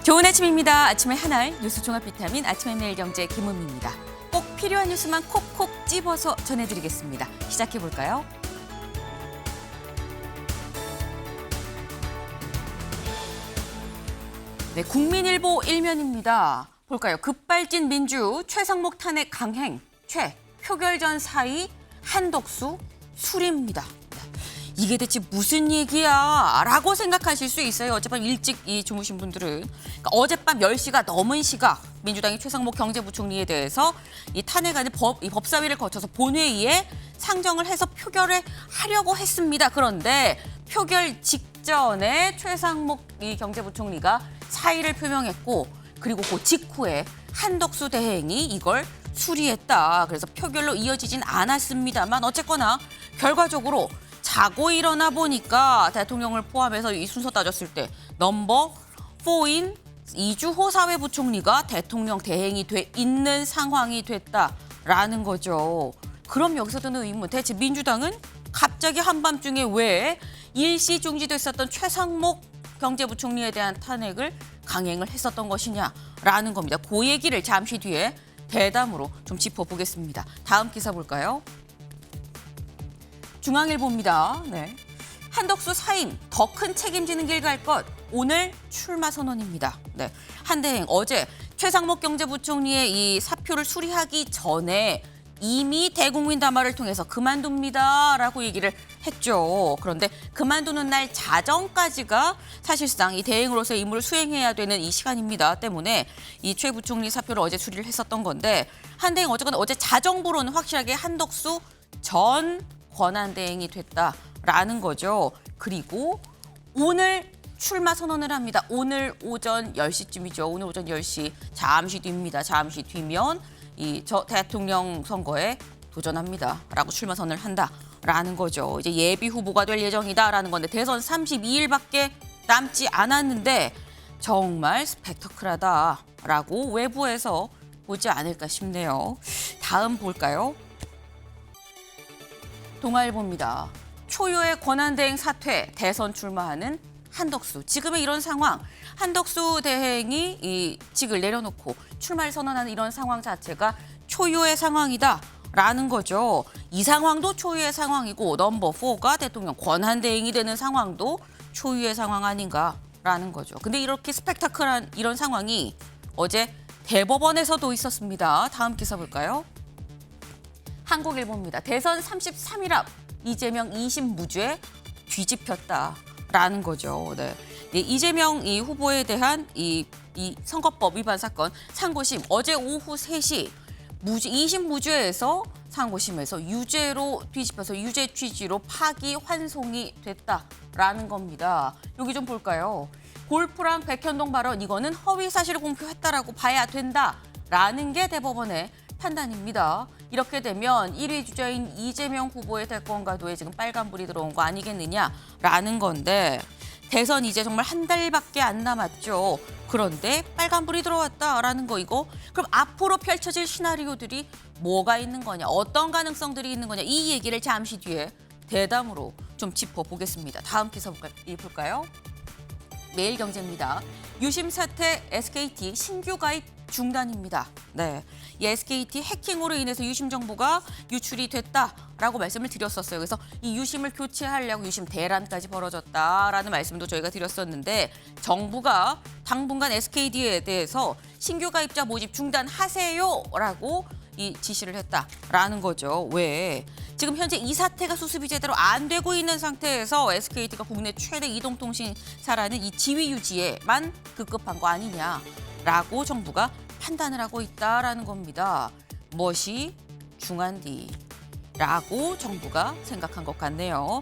좋은 아침입니다. 아침의 하나의 뉴스 종합 비타민 아침의 매일경제 김은미입니다. 꼭 필요한 뉴스만 콕콕 찝어서 전해드리겠습니다. 시작해볼까요? 네, 국민일보 일면입니다. 볼까요? 급발진 민주, 최상목 탄핵 강행, 표결 전 사이 한덕수 술입니다. 이게 대체 무슨 얘기야? 라고 생각하실 수 있어요. 어젯밤 일찍 주무신 분들은. 그러니까 어젯밤 10시가 넘은 시각 민주당이 최상목 경제부총리에 대해서 이 탄핵안을 법사위를 거쳐서 본회의에 상정을 해서 표결을 하려고 했습니다. 그런데 표결 직전에 최상목 경제부총리가 사의를 표명했고 그리고 그 직후에 한덕수 대행이 이걸 수리했다. 그래서 표결로 이어지진 않았습니다만 어쨌거나 결과적으로 자고 일어나 보니까 대통령을 포함해서 이 순서 따졌을 때 넘버 4인 이주호 사회부총리가 대통령 대행이 돼 있는 상황이 됐다라는 거죠. 그럼 여기서 드는 의문, 대체 민주당은 갑자기 한밤중에 왜 일시 중지됐었던 최상목 경제부총리에 대한 탄핵을 강행을 했었던 것이냐라는 겁니다. 그 얘기를 잠시 뒤에 대담으로 좀 짚어보겠습니다. 다음 기사 볼까요? 중앙일보입니다. 네. 한덕수 사임, 더 큰 책임지는 길 갈 것. 오늘 출마 선언입니다. 네. 한대행 어제 최상목 경제부총리의 이 사표를 수리하기 전에 이미 대국민 담화를 통해서 그만둡니다라고 얘기를 했죠. 그런데 그만두는 날 자정까지가 사실상 이 대행으로서의 임무를 수행해야 되는 이 시간입니다. 때문에 이 최 부총리 사표를 어제 수리를 했었던 건데 한대행 어쨌거나 어제 자정부로는 확실하게 한덕수 전 권한대행이 됐다라는 거죠. 그리고 오늘 출마 선언을 합니다. 오늘 오전 10시쯤이죠. 오늘 오전 10시 잠시 뒤입니다. 잠시 뒤면 저 대통령 선거에 도전합니다라고 출마 선언을 한다라는 거죠. 이제 예비 후보가 될 예정이다라는 건데 대선 32일밖에 남지 않았는데 정말 스펙터클하다라고 외부에서 보지 않을까 싶네요. 다음 볼까요? 동아일보입니다. 초유의 권한대행 사퇴, 대선 출마하는 한덕수. 지금의 이런 상황, 한덕수 대행이 이 직을 내려놓고 출마를 선언하는 이런 상황 자체가 초유의 상황이다라는 거죠. 이 상황도 초유의 상황이고 넘버 4가 대통령 권한대행이 되는 상황도 초유의 상황 아닌가라는 거죠. 근데 이렇게 스펙타클한 이런 상황이 어제 대법원에서도 있었습니다. 다음 기사 볼까요? 한국일보입니다. 대선 33일 앞 이재명 2심 무죄 뒤집혔다라는 거죠. 네. 이재명 이 후보에 대한 이 선거법 위반 사건 상고심 어제 오후 3시 2심 무죄에서 상고심에서 유죄로 뒤집혀서 유죄 취지로 파기 환송이 됐다라는 겁니다. 여기 좀 볼까요? 골프랑 백현동 발언 이거는 허위 사실을 공표했다라고 봐야 된다라는 게 대법원의 판단입니다. 이렇게 되면 1위 주자인 이재명 후보의 대권 가도에 지금 빨간불이 들어온 거 아니겠느냐라는 건데 대선 이제 정말 한 달밖에 안 남았죠. 그런데 빨간불이 들어왔다라는 거 이거 그럼 앞으로 펼쳐질 시나리오들이 뭐가 있는 거냐, 어떤 가능성들이 있는 거냐 이 얘기를 잠시 뒤에 대담으로 좀 짚어보겠습니다. 다음 기사 볼까요? 매일경제입니다. 유심 사태 SKT 신규 가입 중단입니다. 네, 이 SKT 해킹으로 인해서 유심 정보가 유출이 됐다라고 말씀을 드렸었어요. 그래서 이 유심을 교체하려고 유심 대란까지 벌어졌다라는 말씀도 저희가 드렸었는데 정부가 당분간 SKT에 대해서 신규 가입자 모집 중단하세요라고 이 지시를 했다라는 거죠. 왜? 지금 현재 이 사태가 수습이 제대로 안 되고 있는 상태에서 SKT가 국내 최대 이동통신사라는 이 지위 유지에만 급급한 거 아니냐라고 정부가 판단을 하고 있다라는 겁니다. 무엇이 중한디라고 정부가 생각한 것 같네요.